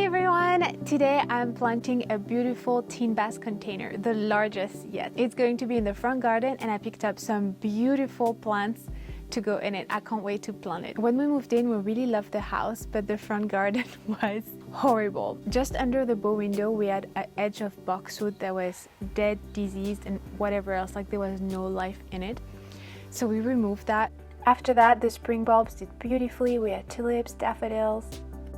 Hey everyone! Today I'm planting a beautiful tin vase container, the largest yet. It's going to be in the front garden and I picked up some beautiful plants to go in it. I can't wait to plant it. When we moved in, we really loved the house, but the front garden was horrible. Just under the bow window, we had an edge of boxwood that was dead, diseased, and whatever else, like there was no life in it. So we removed that. After that, the spring bulbs did beautifully. We had tulips, daffodils,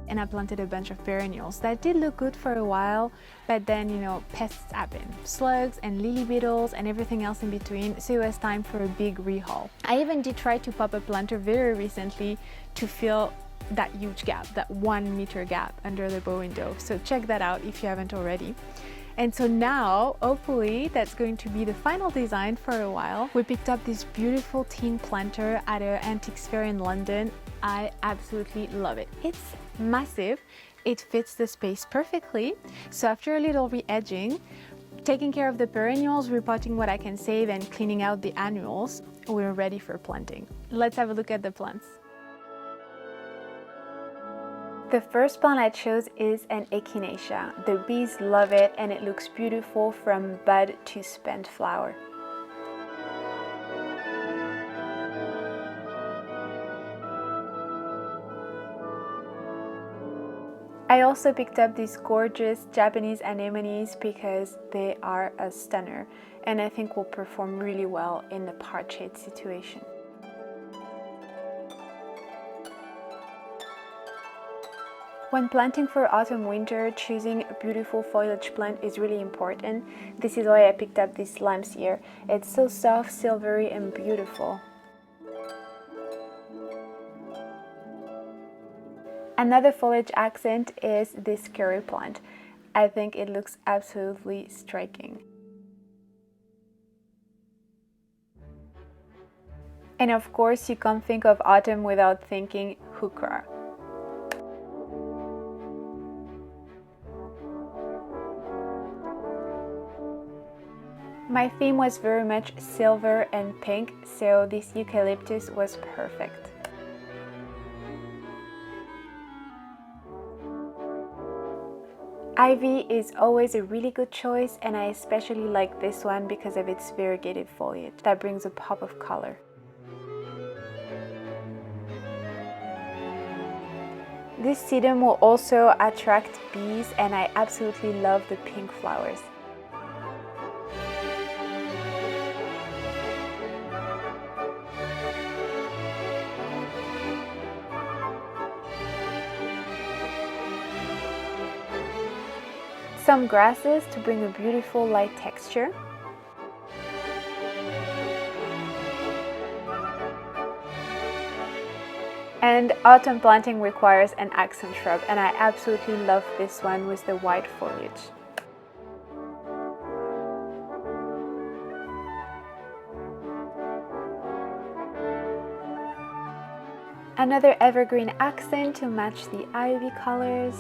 and I planted a bunch of perennials that did look good for a while, but then, you know, pests happen, slugs and lily beetles and everything else in between, so it was time for a big rehaul. I even did try to pop a planter very recently to fill that huge gap, that 1 meter gap under the bow window, so check that out if you haven't already. And so now, hopefully, that's going to be the final design for a while. We picked up this beautiful tin planter at an antiques fair in London. I absolutely love it. It's massive, it fits the space perfectly. So after a little re-edging, taking care of the perennials, repotting what I can save, and cleaning out the annuals, we're ready for planting. Let's have a look at the plants. The first plant I chose is an Echinacea. The bees love it and it looks beautiful from bud to spent flower. I also picked up these gorgeous Japanese anemones because they are a stunner and I think will perform really well in the part shade situation. When planting for autumn-winter, choosing a beautiful foliage plant is really important. This is why I picked up this Lampsier. It's so soft, silvery, and beautiful. Another foliage accent is this curry plant. I think it looks absolutely striking. And of course, you can't think of autumn without thinking Heuchera. My theme was very much silver and pink, so this Eucalyptus was perfect. Ivy is always a really good choice, and I especially like this one because of its variegated foliage that brings a pop of color. This sedum will also attract bees, and I absolutely love the pink flowers. Some grasses to bring a beautiful light texture. And autumn planting requires an accent shrub, and I absolutely love this one with the white foliage. Another evergreen accent to match the ivy colors.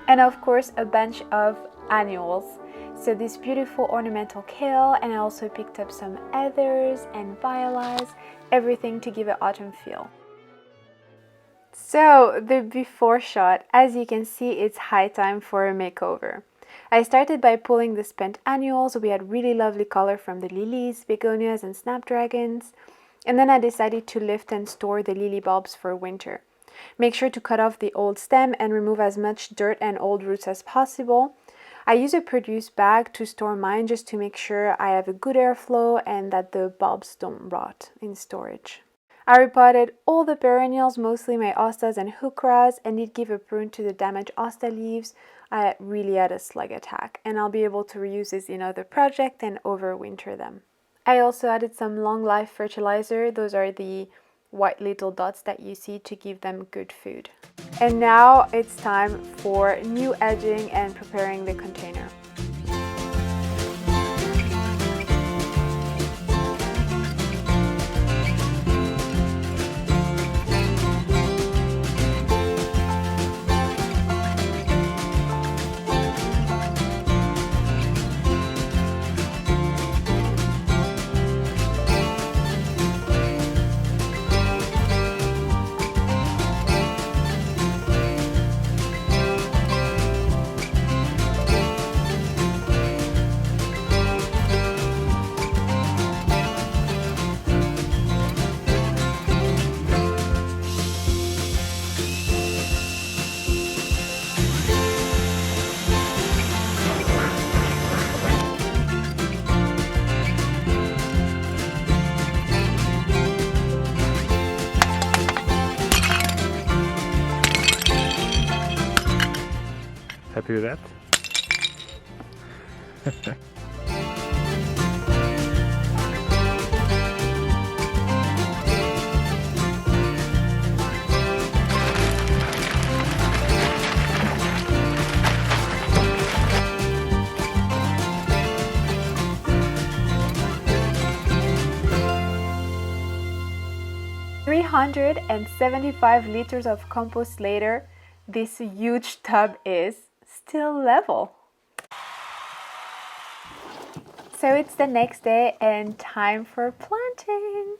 And of course a bunch of annuals. So this beautiful ornamental kale, and I also picked up some heathers and violas, everything to give an autumn feel. So the before shot, as you can see, it's high time for a makeover. I started by pulling the spent annuals. We had really lovely color from the lilies, begonias, and snapdragons. And then I decided to lift and store the lily bulbs for winter. Make sure to cut off the old stem and remove as much dirt and old roots as possible. I use a produce bag to store mine just to make sure I have a good airflow and that the bulbs don't rot in storage. I repotted all the perennials, mostly my hostas and heucheras, and did give a prune to the damaged hosta leaves. I really had a slug attack, and I'll be able to reuse this in other projects and overwinter them. I also added some long life fertilizer. Those are the white little dots that you see to give them good food. And now it's time for new edging and preparing the container. Happy with that? 375 liters of compost later, this huge tub is still level. So it's the next day and time for planting.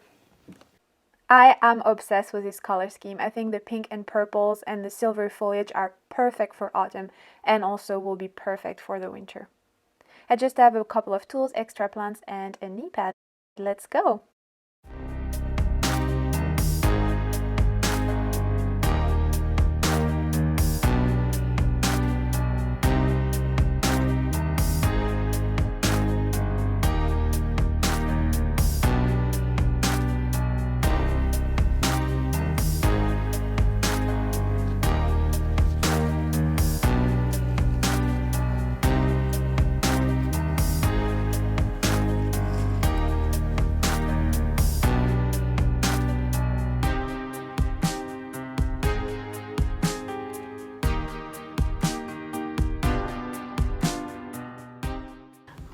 I am obsessed with this color scheme. I think the pink and purples and the silver foliage are perfect for autumn and also will be perfect for the winter. I just have a couple of tools, extra plants and a knee pad. Let's go!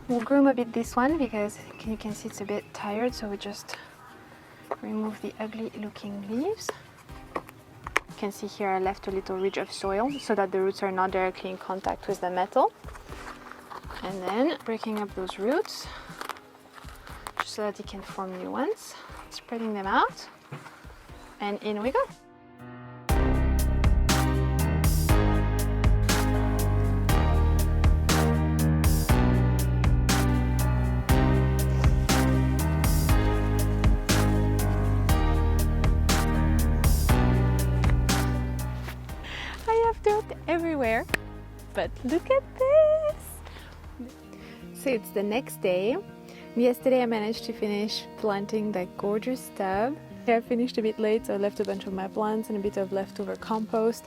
We'll groom a bit this one because you can see it's a bit tired, so we just remove the ugly looking leaves. You can see here I left a little ridge of soil so that the roots are not directly in contact with the metal. And then breaking up those roots just so that it can form new ones, spreading them out, and in we go. Everywhere, but look at this. So it's the next day. Yesterday I managed to finish planting that gorgeous tub. I finished a bit late, so I left a bunch of my plants and a bit of leftover compost.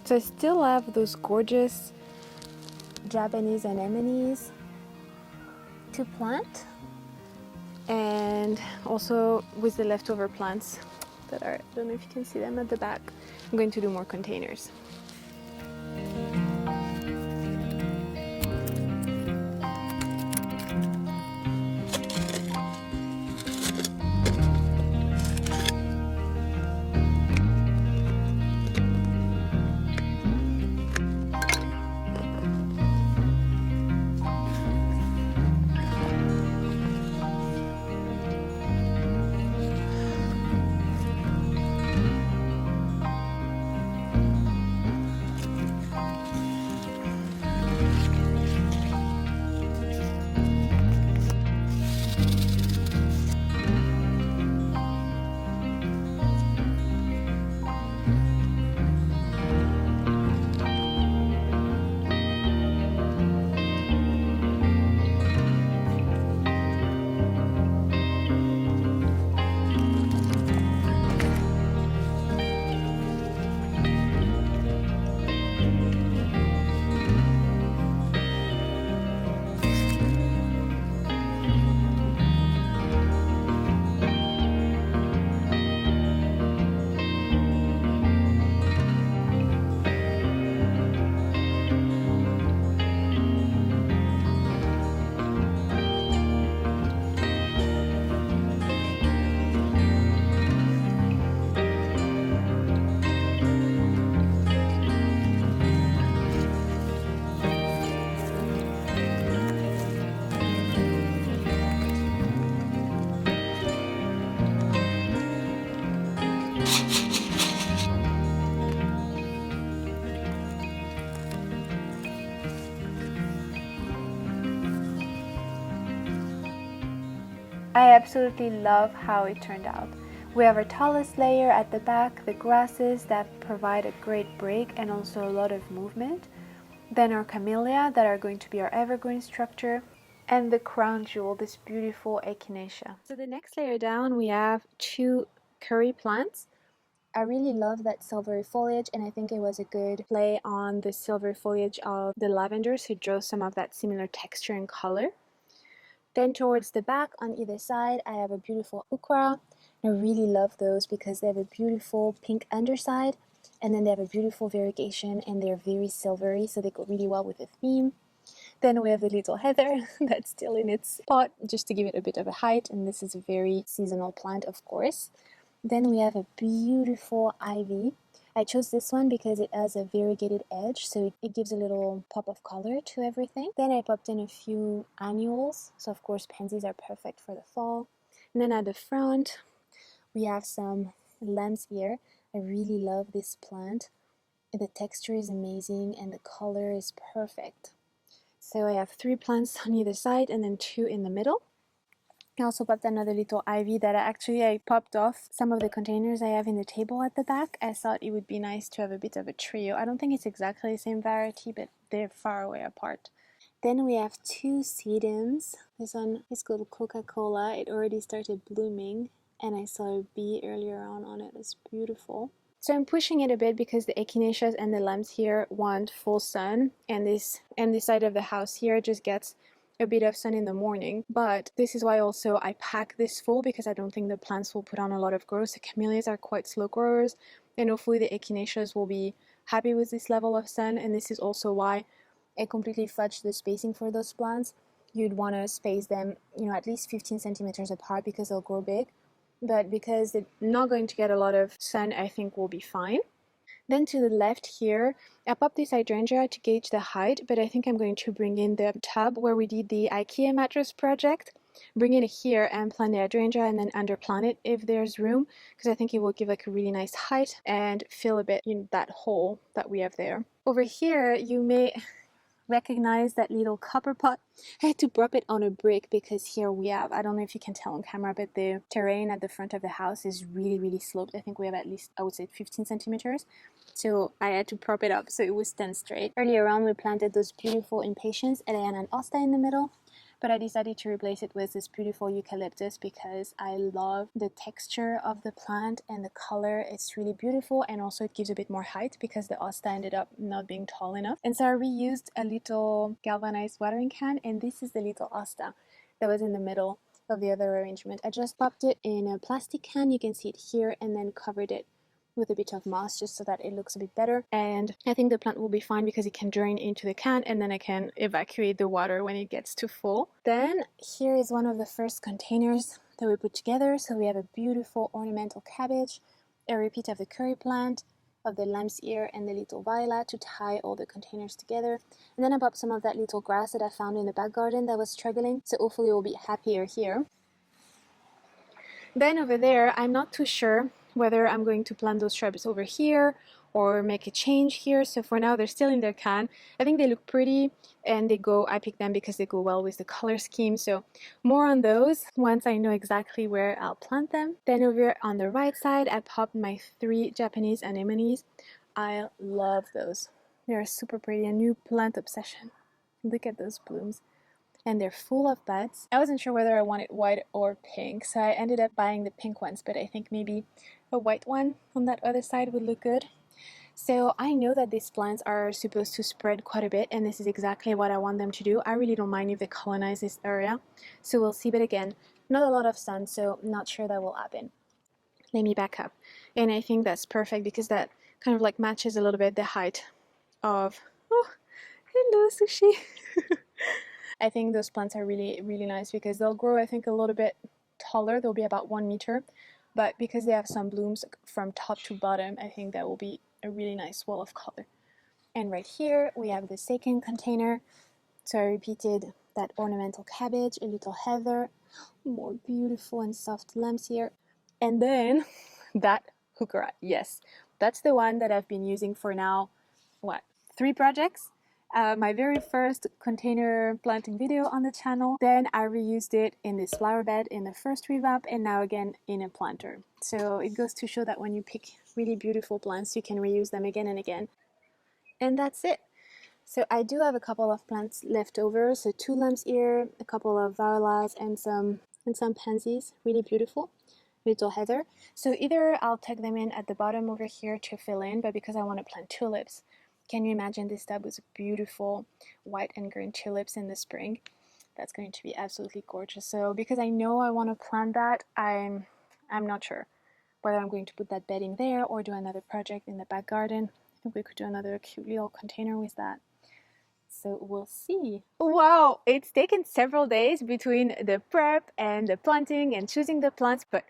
So I still have those gorgeous Japanese anemones to plant, and also with the leftover plants that are, I don't know if you can see them at the back, I'm going to do more containers. I absolutely love how it turned out. We have our tallest layer at the back, the grasses that provide a great break and also a lot of movement. Then our camellia that are going to be our evergreen structure, and the crown jewel, this beautiful Echinacea. So the next layer down we have two curry plants. I really love that silvery foliage, and I think it was a good play on the silvery foliage of the lavender, so it draws some of that similar texture and color. Then towards the back on either side, I have a beautiful Heuchera. I really love those because they have a beautiful pink underside, and then they have a beautiful variegation, and they're very silvery, so they go really well with the theme. Then we have the little heather that's still in its pot, just to give it a bit of a height, and this is a very seasonal plant, of course. Then we have a beautiful ivy. I chose this one because it has a variegated edge, so it gives a little pop of color to everything. Then I popped in a few annuals, so of course pansies are perfect for the fall. And then at the front, we have some lamb's ear. I really love this plant. The texture is amazing and the color is perfect. So I have 3 plants on either side and then 2 in the middle. I also popped another little ivy that I popped off some of the containers I have in the table at the back. I thought it would be nice to have a bit of a trio. I don't think it's exactly the same variety, but they're far away apart. Then we have 2 sedums. This one is called Coca-Cola. It already started blooming, and I saw a bee earlier on it. It's beautiful. So I'm pushing it a bit because the echinaceas and the lambs here want full sun, and this side of the house here just gets a bit of sun in the morning. But this is why also I pack this full, because I don't think the plants will put on a lot of growth. The camellias are quite slow growers, and hopefully the echinaceas will be happy with this level of sun. And this is also why I completely fudged the spacing for those plants. You'd want to space them, at least 15 centimeters apart because they'll grow big. But because they're not going to get a lot of sun, I think we'll be fine. Then to the left here, I popped this hydrangea to gauge the height, but I think I'm going to bring in the tub where we did the IKEA mattress project, bring it here and plant the hydrangea and then underplant it if there's room, because I think it will give like a really nice height and fill a bit in that hole that we have there. Over here, you may recognize that little copper pot. I had to prop it on a brick because here we have, I don't know if you can tell on camera, but the terrain at the front of the house is really sloped. I think we have at least, I would say, 15 centimeters. So I had to prop it up so it would stand straight. Earlier on we planted those beautiful impatiens, Eliana and Asta in the middle, but I decided to replace it with this beautiful Eucalyptus because I love the texture of the plant and the color. It's really beautiful, and also it gives a bit more height because the Asta ended up not being tall enough. And so I reused a little galvanized watering can, and this is the little Asta that was in the middle of the other arrangement. I just popped it in a plastic can, you can see it here, and then covered it with a bit of moss just so that it looks a bit better. And I think the plant will be fine because it can drain into the can, and then I can evacuate the water when it gets too full. Then here is one of the first containers that we put together. So we have a beautiful ornamental cabbage, a repeat of the curry plant, of the lamb's ear and the little viola to tie all the containers together. And then I popped some of that little grass that I found in the back garden that was struggling, so hopefully it will be happier here. Then over there, I'm not too sure whether I'm going to plant those shrubs over here or make a change here. So for now, they're still in their can. I think they look pretty, and I picked them because they go well with the color scheme. So more on those once I know exactly where I'll plant them. Then over on the right side, I popped my 3 Japanese anemones. I love those. They're super pretty, a new plant obsession. Look at those blooms. And they're full of buds. I wasn't sure whether I wanted white or pink, so I ended up buying the pink ones, but I think maybe a white one on that other side would look good. So I know that these plants are supposed to spread quite a bit, and this is exactly what I want them to do. I really don't mind if they colonize this area, so we'll see. But again, not a lot of sun, so not sure that will happen. Let me back up. And I think that's perfect because that kind of like matches a little bit the height of... Oh, hello, Sushi! I think those plants are really nice because they'll grow, I think, a little bit taller. They'll be about 1 meter, but because they have some blooms from top to bottom, I think that will be a really nice wall of color. And right here we have the second container. So I repeated that ornamental cabbage, a little heather, more beautiful and soft lambs here, and then that Heuchera. Yes, that's the one that I've been using for now, 3 projects. My very first container planting video on the channel, then I reused it in this flower bed in the first revamp, and now again in a planter. So it goes to show that when you pick really beautiful plants, you can reuse them again and again. And that's it. So I do have a couple of plants left over, so 2 lamb's ear, a couple of violas, and some pansies, really beautiful. little heather. So either I'll tuck them in at the bottom over here to fill in, but because I want to plant tulips, can you imagine this tub with beautiful white and green tulips in the spring? That's going to be absolutely gorgeous. So because I know I want to plant that, I'm not sure whether I'm going to put that bedding there or do another project in the back garden. I think we could do another cute little container with that. So we'll see. Wow, it's taken several days between the prep and the planting and choosing the plants, but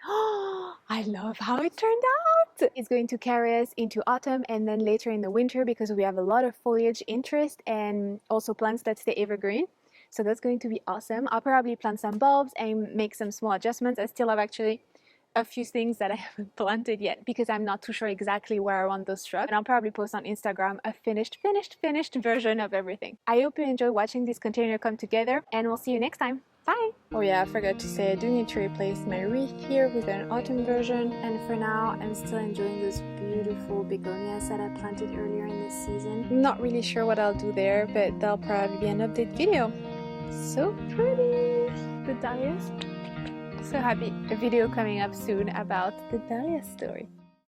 I love how it turned out. It's going to carry us into autumn and then later in the winter because we have a lot of foliage interest and also plants that stay evergreen. So that's going to be awesome. I'll probably plant some bulbs and make some small adjustments. I still have actually a few things that I haven't planted yet because I'm not too sure exactly where I want those shrubs. And I'll probably post on Instagram a finished version of everything. I hope you enjoy watching this container come together and we'll see you next time. Bye! Oh yeah, I forgot to say I do need to replace my wreath here with an autumn version, and for now I'm still enjoying those beautiful begonias that I planted earlier in this season. I'm not really sure what I'll do there, but there'll probably be an update video. So pretty! The dahlias. So happy. A video coming up soon about the dahlia story.